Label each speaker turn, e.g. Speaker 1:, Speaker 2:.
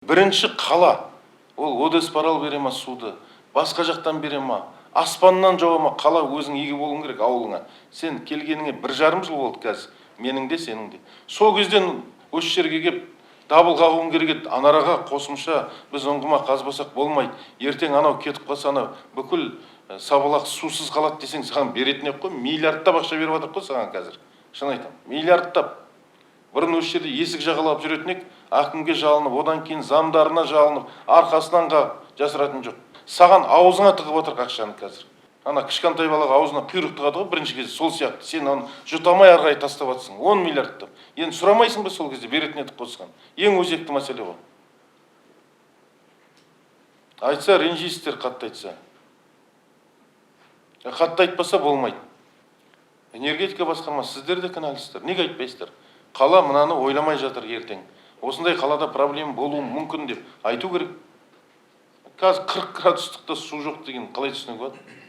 Speaker 1: Бірінші қала, ол ОДС парал бере ма суды, басқа жақтан бере ма, аспаннан жауа ма, қала өзің еге болуың керек ауылыңа. Сен келгеніңе 1,5 жыл болды қазір, менің де, сенің де. Сол кезден осы жерге кеп дабыл қағуың керек еді, анараға қосымша біз ұңғыма қазбасақ болмайды. Ертең анау кетіп қалса анау бүкіл Сабалақ сусыз қалады десең, саған беретін ек қой, миллиардтап ақша беріп жатыр қой саған қазір. Шын айтам, миллиардтап. Бұрын осы жерде есік жағалап жүретін ек, әкімге жалынып, одан кейін замдарына жалынып, арқасынан жасыратын жоқ. Саған аузыңа тығып отыр ақшаны қазір. Ана кішкентай балаға аузына құйрық тығады ғой бірінші кезде, сол сияқты. Сен оны жұтамай ары қарай тастап жатсың, 10 миллиардтап. Енді сұрамайсың ба сол кезде беретін едік қосқан? Ең өзекті мәселе ғой. Айтса ренжисіздер, қатты айтса. Қатты айтпаса болмайды. Энергетика басқармасы, сіздер де кінәлісіздер. Неге айтпайсыздар? Қала мынаны ойламай жатыр ертең. Осындай қалада проблема болуы мүмкін деп айту керек. Қазір 40 градустықта су жоқ деген қалай түсінуге болады?